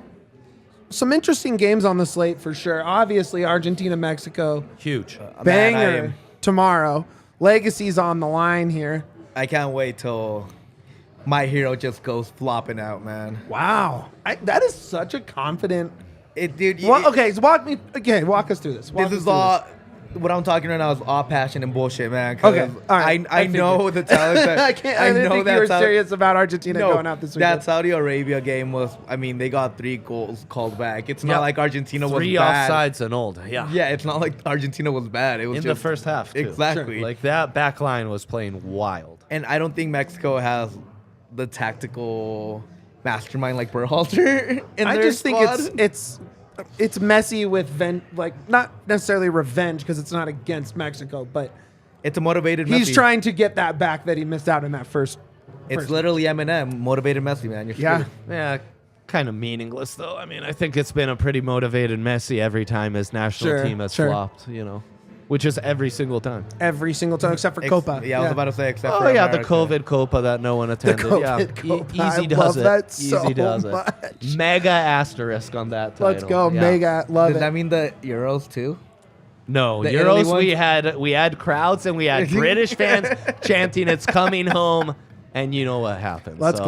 some interesting games on the slate for sure. Obviously, Argentina, Mexico, Huge. banger tomorrow. Legacy's on the line here. I can't wait till my hero just goes flopping out, man. Wow, that is such a confident. Dude. Okay, so walk us through this. This is all. What I'm talking right now is all passion and bullshit, man. 'cause Okay, all right. I know the talent. That, I didn't think you were serious about Argentina going out this weekend. That Saudi Arabia game was. I mean, they got 3 goals called back. It's not Yep. like Argentina was 3 bad. offsides and old. Yeah. Yeah, it's not like Argentina was bad. It was In just, the first half, too. Exactly. Like, that back line was playing wild. And I don't think Mexico has the tactical mastermind like Berhalter. I just think it's messy with not necessarily revenge because it's not against Mexico, but it's a motivated. he's Messi. trying to get that back that he missed out in that first. It's literally Eminem, motivated Messi, man. You're Yeah. screwed. Yeah, kind of meaningless, though. I mean, I think it's been a pretty motivated Messi every time his national team has flopped, which is every single time. Every single time except for Copa. Yeah, I was about to say except Oh, for yeah, America. the COVID Copa that no one attended. COVID yeah, Copa. easy I does love it. that Easy so does much. it. Mega asterisk on that title. Let's go, Yeah. mega. Love Does it. that mean the Euros too? No, The Italy Euros ones? we had crowds and we had British fans chanting "It's coming home," and you know what happened. Let's So,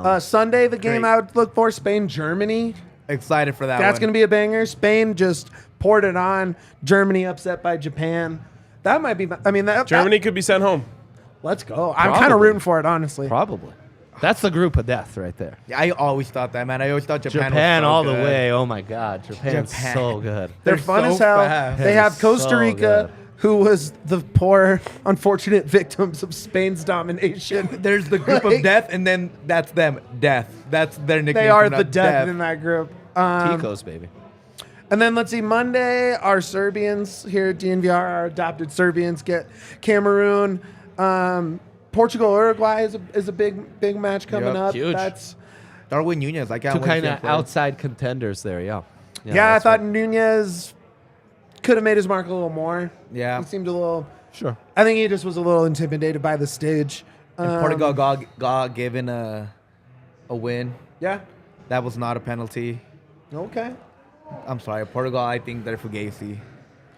go. Sunday, the game great. I would look for, Spain, Germany. Excited for that That's one. going to be a banger. Spain just poured it on. Germany upset by Japan. That might be. I mean, Germany could be sent home. Let's go. I'm kind of Probably. rooting for it, honestly. Probably. That's the group of death right there. Yeah, I always thought that, man. I always thought Japan Japan was so all the good. way. Oh my God, Japan's Japan. so good. They're They're fun so as hell. fast. They They're have Costa so Rica, good. who was the poor, unfortunate victims of Spain's domination. There's the group Like, of death, and then that's them. Death. That's their nickname. They are from the that, death in that group. Ticos, baby. And then let's see, Monday, our Serbians here at DNVR, our adopted Serbians, get Cameroon. Portugal, Uruguay is a big match coming Yep. up. Huge. That's Darwin Nunez. I can't Two wait to kind see him of play. outside contenders there, yeah. I that's thought right. Nunez could have made his mark a little more. Yeah. He seemed a little. Sure. I think he just was a little intimidated by the stage. And Portugal got given a win. Yeah. That was not a penalty. Okay. I'm sorry, Portugal. I think they're fugazi.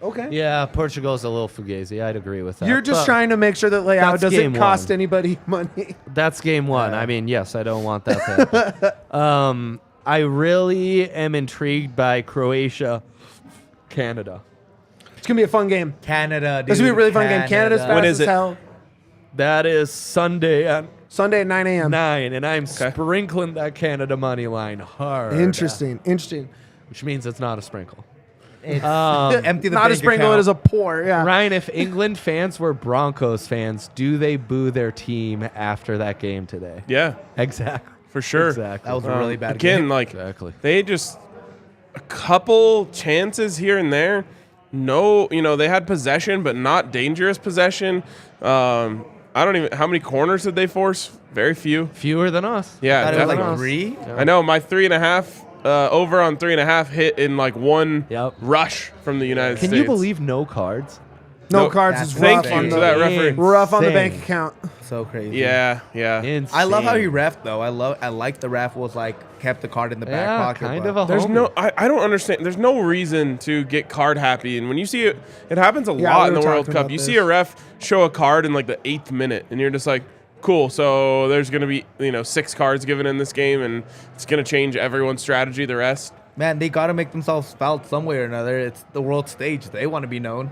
Okay. Yeah, Portugal's a little fugazi. I'd agree with that. You're just But trying to make sure that Leao that's doesn't game cost one. anybody money. That's game one. I mean, yes, I don't want that to happen. I really am intrigued by Croatia, Canada. It's gonna be a fun game. Canada. Dude. This is gonna be a really fun game. Canada's fast When is as it? hell. That is Sunday at Sunday at 9 a.m. 9, and I'm sprinkling that Canada money line hard. Interesting. Which means it's not a sprinkle. It's Um, empty the Not bank as sprinkle account. it as a pour. Yeah. Ryan, if England fans were Broncos fans, do they boo their team after that game today? Yeah, Exactly. for sure. Exactly. That was a really bad Again, game. like Exactly. they just a couple chances here and there. No, they had possession, but not dangerous possession. I don't even. How many corners did they force? Very few. Fewer than us. Yeah, Thought it was definitely. like 3. I know my 3.5 over on 3.5 hit in like one Yep. rush from the United Can States. you believe no cards? No Nope. cards That's is Thank rough you on to the that referee. rough on the Insane. bank account. So crazy. Yeah. Insane. I love how he reffed though. I like the ref was like kept the card in the back Yeah, pocket. kind but- of a There's homie. no. I don't understand. There's no reason to get card happy, and when you see it, it happens a Yeah, lot we in were the World talking Cup. about You this. see a ref show a card in like the 8th minute, and you're just like, cool. So there's gonna be 6 cards given in this game, and it's gonna change everyone's strategy. The rest. Man, they got to make themselves felt some way or another. It's the world stage. They want to be known.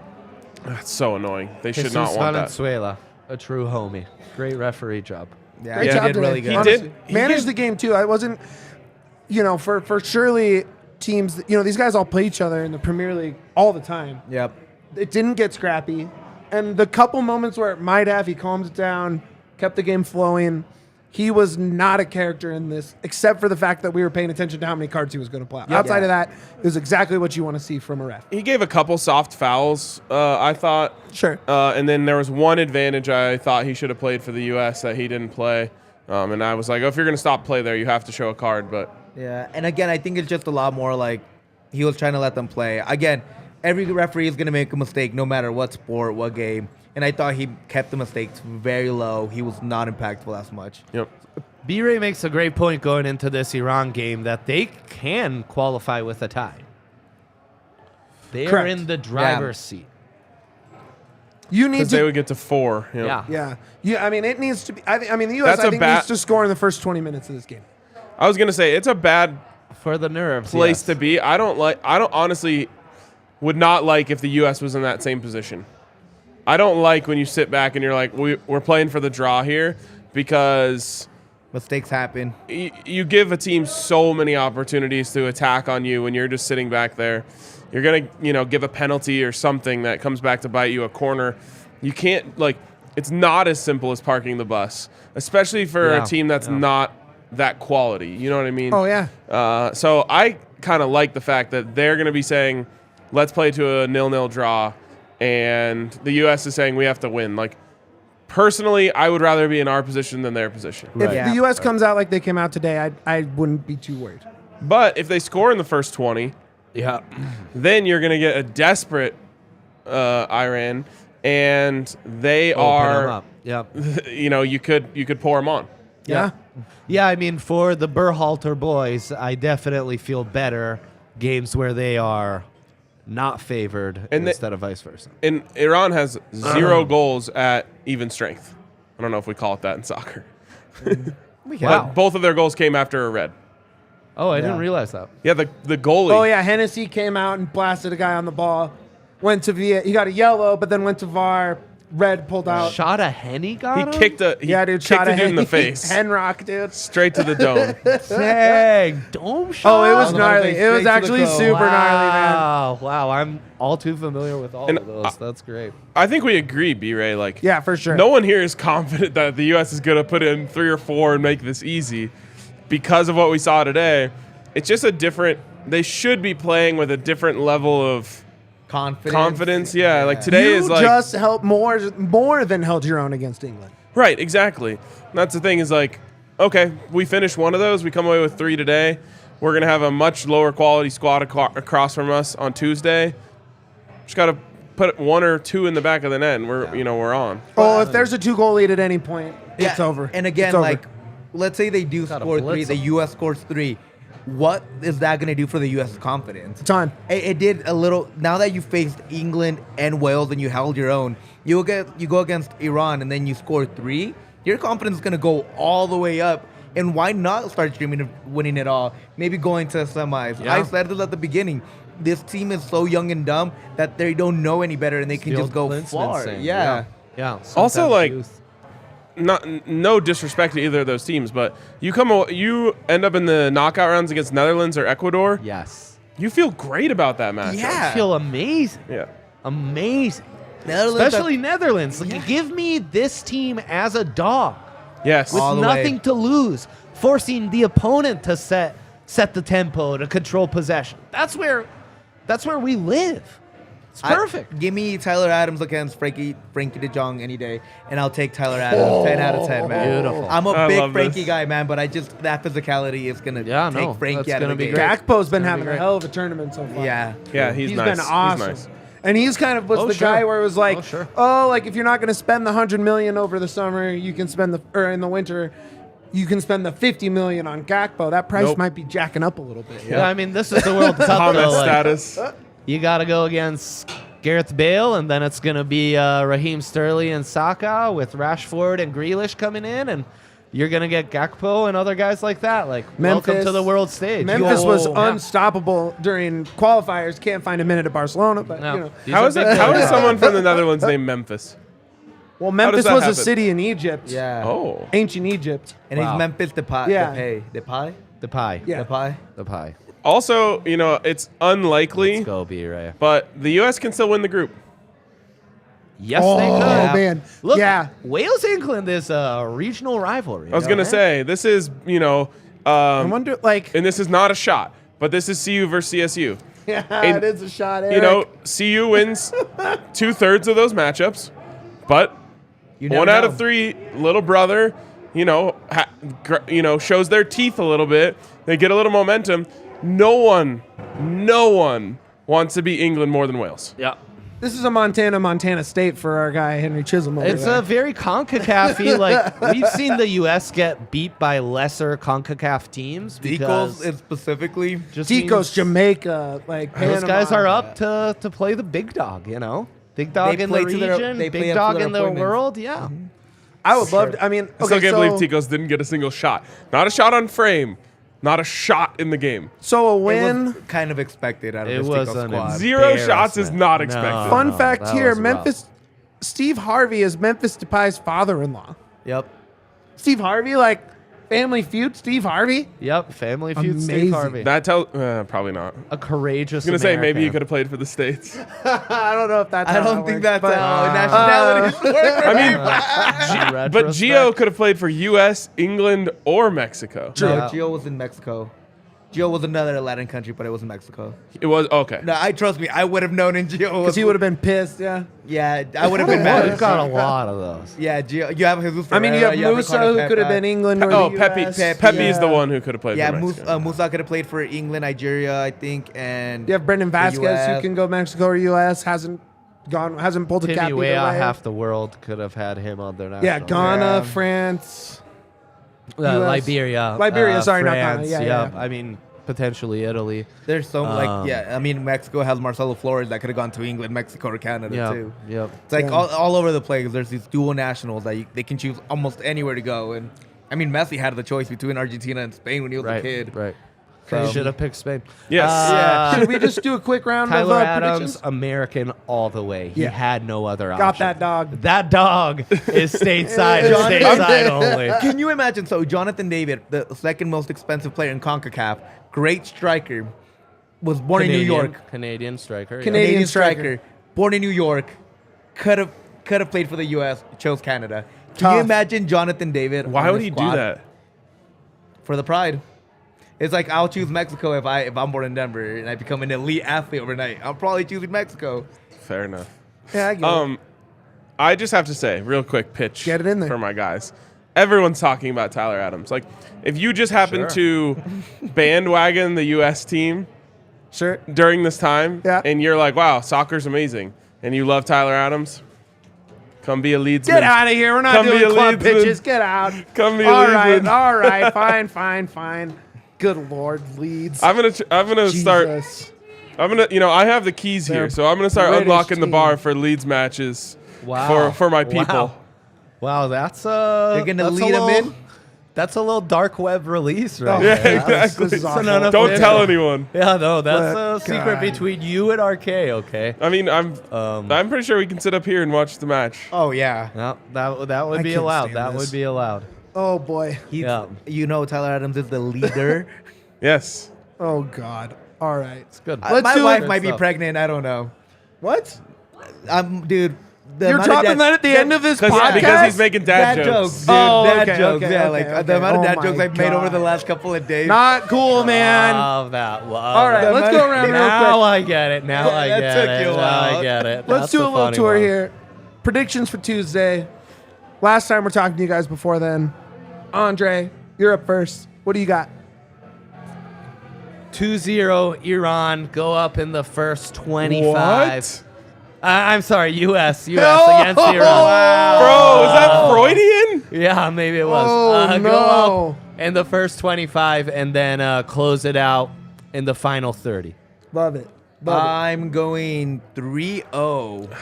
That's so annoying. They should Jesus not want that. Valenzuela, a true homie. Great referee job. Yeah, Great he job did today. really good. He Honestly. did. He Managed did. the game too. I wasn't, for surely teams. These guys all play each other in the Premier League all the time. Yep. It didn't get scrappy, and the couple moments where it might have, he calmed it down, kept the game flowing. He was not a character in this, except for the fact that we were paying attention to how many cards he was going to play. Outside of that, it was exactly what you want to see from a ref. He gave a couple soft fouls, I thought. Sure. And then there was one advantage I thought he should have played for the U.S. that he didn't play. And I was like, if you're going to stop play there, you have to show a card. But Yeah, and again, I think it's just a lot more like he was trying to let them play. Again, every referee is going to make a mistake no matter what sport, what game. And I thought he kept the mistakes very low. He was not impactful as much. yep. B-Ray makes a great point going into this Iran game that they can qualify with a tie. They are Correct. in the driver's seat. You need Because they to. would get to 4. you know. Yeah. Yeah. It needs to be. The U.S. That's a needs to score in the first 20 minutes of this game. I was going to say, it's a bad For the nerves. place yes. to be. I don't honestly would not like if the U.S. was in that same position. I don't like when you sit back and you're like, we're playing for the draw here, because Mistakes happen. you give a team so many opportunities to attack on you when you're just sitting back there. You're going to, give a penalty or something that comes back to bite you, a corner. You can't, it's not as simple as parking the bus, especially for Yeah, a team that's not that quality. You know what I mean? Oh yeah. So I kind of like the fact that they're going to be saying, let's play to a 0-0 draw, and the U.S. is saying we have to win. Personally, I would rather be in our position than their position. If Yeah. the U.S. comes out like they came out today, I wouldn't be too worried. But if they score in the first 20, Yeah. then you're going to get a desperate Iran, and they Open 'em are, up. Yeah. you could pour them on. Yeah. Yeah, I mean, for the Berhalter boys, I definitely feel better games where they are not favored And instead of vice versa. And Iran has 0 goals at even strength. I don't know if we call it that in soccer. We But both of their goals came after a red. Oh, I didn't realize that. Yeah, the goalie. Oh yeah, Hennessy came out and blasted a guy on the ball. Went to VAR. He got a yellow, but then went to VAR. Red pulled out. Shot a Henny got He him? kicked a Shot dude in the face. Henrock, dude. Straight to the dome. Dang, dome shot? Oh, it was Oh, gnarly. straight It was to the actually goal. super gnarly, man. Wow, I'm all too familiar with all And, of those. That's great. I think we agree, B-Ray. Like, Yeah, for sure. no one here is confident that the U.S. is going to put in 3 or 4 and make this easy because of what we saw today. It's just a different. They should be playing with a different level of confidence. Yeah, like today you is like just helped more than held your own against England. right. Exactly. And that's the thing is like, okay, we finished one of those. We come away with 3 today. We're gonna have a much lower quality squad across from us on Tuesday. Just gotta put 1 or 2 in the back of the net, and we're on. Oh, if there's a 2-goal lead at any point, it's over. And again, It's over. like, let's say they do Gotta score blitz 3, the them. U.S. scores 3. What is that going to do for the U.S.'s confidence? Time. It did a little. Now that you faced England and Wales and you held your own, you go against Iran and then you score 3. Your confidence is going to go all the way up. And why not start dreaming of winning it all? Maybe going to semis. Yeah. I said it at the beginning. This team is so young and dumb that they don't know any better and they can The just old go Klinsmann far. saying. Yeah. Yeah. Also, sometimes like, youth. No disrespect to either of those teams, but you end up in the knockout rounds against Netherlands or Ecuador. Yes. You feel great about that match. Yeah. I feel amazing. Yeah. Amazing. Netherlands Especially Netherlands. Like, give me this team as a dog Yes. with All the way. nothing to lose, forcing the opponent to set the tempo, to control possession. That's where we live. It's perfect. Give me Tyler Adams against Frankie de Jong any day, and I'll take Tyler Adams 10 out of 10, man. Beautiful. I'm a I big love Frankie this. guy, man, but that physicality is going to Yeah, take no, Frankie that's out of gonna the be game. great. Gakpo's been It's gonna having be a great. hell of a tournament so far. Yeah. Yeah, he's He's nice. been awesome. He's nice. And he's kind of was Oh, the sure. guy where it was like, Oh, sure. like if you're not going to spend the $100 million over the summer, you can spend or in the winter, you can spend the $50 million on Gakpo. That price Nope. might be jacking up a little bit. Yeah, I mean, this is the World Cup, Comment though. Like, status. you got to go against Gareth Bale, and then it's going to be Raheem Sterling and Saka with Rashford and Grealish coming in, and you're going to get Gakpo and other guys like that. Like, welcome Memphis- to the world stage. Memphis was Yeah. unstoppable during qualifiers. Can't find a minute at Barcelona, but No. you know. These How are is big it? How players. is someone from the Netherlands named Memphis? Well, does Memphis that was a happen? city in Egypt. Yeah. Oh. Ancient Egypt. And Wow. he's Memphis Depay. Yeah. Depay? Depay. Yeah. Depay? Depay. Also, it's unlikely, Let's go, B-Ray. but the U.S. can still win the group. Yes, Oh, they could. man. Look, Yeah. Wales-England is a regional rivalry. I was going to say, this is, I wonder, like, and this is not a shot, but this is CU versus CSU. yeah, and- it is a shot, Eric. CU wins 2/3 of those matchups, but You never 1 out know. of 3, little brother, shows their teeth a little bit. They get a little momentum. No one wants to beat England more than Wales. Yeah. This is a Montana State for our guy, Henry Chisholm. Over It's there. a very CONCACAF-y. Like, we've seen the U.S. get beat by lesser CONCACAF teams because Decos specifically. just Decos, means Jamaica, like those Panama. guys are up to play the big dog, Big dog They in the play to their- region, they play big up to dog their in the appointments. world, yeah. I would love to. I mean, I still okay, can't so, believe Ticos didn't get a single shot. Not a shot on frame. Not a shot in the game. so a It win. was kind of expected out of It this was Tico an squad. 0 shots is embarrassment. not No. expected. Fun no, fact that here: was rough. Memphis. Steve Harvey is Memphis Depay's father-in-law. Yep. Steve Harvey, like Family Feud. Steve Harvey. Yep, Family Feud, Steve Amazing. Harvey. That tells probably not. I A courageous was gonna say maybe American. he could have played for the States. I don't know if that's. I how don't that think works, that's but- how nationalities work. I mean, In but retrospect. Gio could have played for U.S., England, or Mexico. No, Yeah. Gio was in Mexico. Gio was another Latin country, but it was in Mexico. It was okay. No, trust me, I would have known in Gio. Because he would have been pissed. Yeah. Yeah, I would have been We've mad. got a lot of those. Yeah, Gio. You have Jesus. I mean, you Ferreira, have Musa, Ricardo who could have Pepe. been England or Oh, the Pepe. US. Pepe's the Yeah. one who could have played Yeah, for Mexico. Musa could have played for England, Nigeria, I think, and You have Brendan the Vasquez, who US. can go Mexico or U.S. Hasn't pulled a cap Timmy either Weah, way. half the world could have had him on their national. Yeah, Ghana, Yeah. France. US. Liberia. Liberia, sorry, not France, Ghana. Yeah, yeah. I mean, potentially Italy. There's so I mean, Mexico has Marcelo Flores that could have gone to England, Mexico, or Canada Yeah, too. yep. It's like Yeah. all over the place. There's these dual nationals that they can choose almost anywhere to go. And I mean, Messi had the choice between Argentina and Spain when he was a Right, kid. right. I should have picked Spain. Yes. Should we just do a quick round Tyler of Adams, predictions? American all the way. He Yeah. had no other option. Got that dog. That dog is stateside and John- stateside only. Can you imagine? So Jonathan David, the second most expensive player in CONCACAF, great striker, was born in New York. Canadian striker. Canadian striker. born in New York, could have played for the U.S., chose Canada. Can Tough. you imagine Jonathan David? Why on would the he do squad? that? For the pride. It's like I'll choose Mexico if I'm born in Denver and I become an elite athlete overnight. I'm probably choosing Mexico. Fair enough. Yeah, I get it. I just have to say, real quick pitch Get it in there. for my guys. Everyone's talking about Tyler Adams. Like, if you just happen to bandwagon the U.S. team Sure. during this time, Yeah. and you're like, wow, soccer's amazing, and you love Tyler Adams, come be a Leedsman. Get out of here. We're not Come be doing a club Leedsman. pitches. Get out. Come be a All right. Leedsman. All right. Fine. Good Lord, Leeds. I'm gonna start. Jesus. I have the keys They're here, so I'm gonna start British unlocking the team. bar for Leeds matches. Wow. For my people. Wow, that's They're gonna that's lead a him little- in. That's a little dark web release, right? Oh, Yeah, there. exactly. This is awful. none of Don't it. tell anyone. Yeah, no, that's But, a secret God. between you and RK. Okay. I mean, I'm pretty sure we can sit up here and watch the match. Oh yeah. No, that would I be can't allowed. stand That this. would be allowed. Oh boy. Yeah. You know Tyler Adams is the leader. Yes. Oh God. All right. It's good. Let's My do wife it. might be Stuff. pregnant. I don't know. What? Dude. the You're amount of dropping dad- that at the end of this podcast? Because he's making dad jokes. dude. Oh, dad okay, jokes. okay, Yeah, okay, like okay. the amount of Oh dad my jokes I've made over the God. last couple of days. Not cool, man. Love that. All right, let's go around real Now quick. I get it. Now I That get took it. you a Now I while. get it. Let's That's do a the little funny tour one. here. Predictions for Tuesday. Last time we're talking to you guys before then. Andre, you're up first. What do you got? 2-0 Iran go up in the first 25. What? I'm sorry, U.S. Oh, against Iran. Bro, is that Freudian? Yeah, maybe it was. Oh, Go no. up in the first 25 and then close it out in the final 30. Love it. I'm going 3-0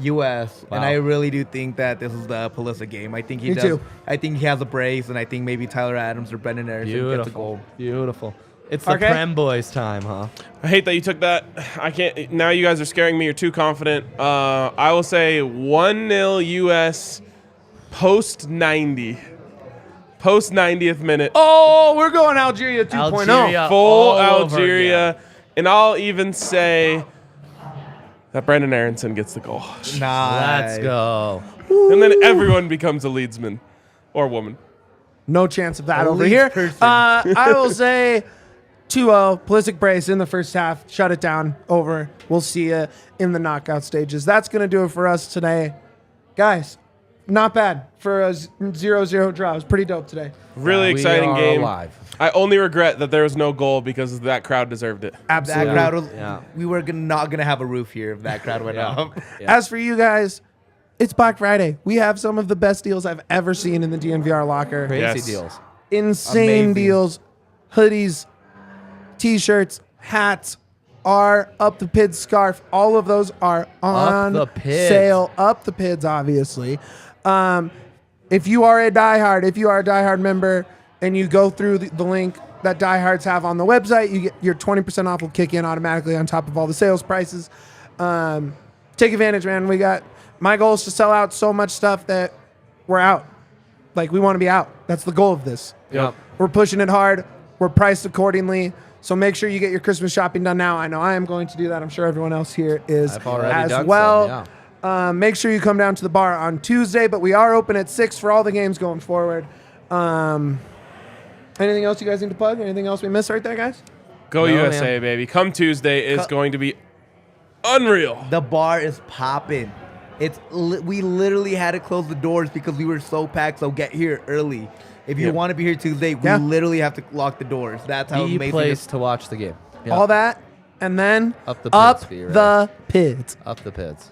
U.S. Wow. and I really do think that this is the Pulisic game. I think he Me does. too. I think he has a brace, and I think maybe Tyler Adams or Brendan Aaronson gets a goal. Beautiful. It's the Okay. Prem boys time, huh? I hate that you took that. I can't. Now you guys are scaring me. You're too confident. I will say 1-0 U.S. post 90. Post 90th minute. Oh, we're going Algeria 2.0. Algeria. Full all over Algeria. again. And I'll even say that Brendan Aaronson gets the goal. Let's go. And then everyone becomes a Leedsman or woman. No chance of that over Leeds here. person. I will say 2-0. Pulisic brace in the first half. Shut it down. Over. We'll see you in the knockout stages. That's going to do it for us today. Guys, not bad for a 0-0 draw. It was pretty dope today. Really We exciting are game. alive. I only regret that there was no goal because that crowd deserved it. Absolutely. That crowd was. Yeah. We were not gonna have a roof here if that crowd went up. As for you guys, it's Black Friday. We have some of the best deals I've ever seen in the DNVR locker. Crazy Yes. deals. Insane Amazing. deals. Hoodies, t-shirts, hats, our Up the Pids scarf. All of those are on the Pids. sale. Up the Pids, obviously. If you are a diehard member, and you go through the link that diehards have on the website, you get your 20% off will kick in automatically on top of all the sales prices. Take advantage, man. My goal is to sell out so much stuff that we're out. Like, we want to be out. That's the goal of this. Yep. We're pushing it hard. We're priced accordingly. So make sure you get your Christmas shopping done now. I know I am going to do that. I'm sure everyone else here is I've already as done well. some, Make sure you come down to the bar on Tuesday, but we are open at 6 for all the games going forward. Anything else you guys need to plug? Anything else we missed right there, guys? Go No, USA, man. baby. Come Tuesday is going to be unreal. The bar is popping. We literally had to close the doors because we were so packed. So get here early. If you Yep. want to be here Tuesday, we Yeah. literally have to lock the doors. That's how The amazing place it to watch the game. Yep. All that, and then Up the Pids, be right. the Pids. Up the Pids.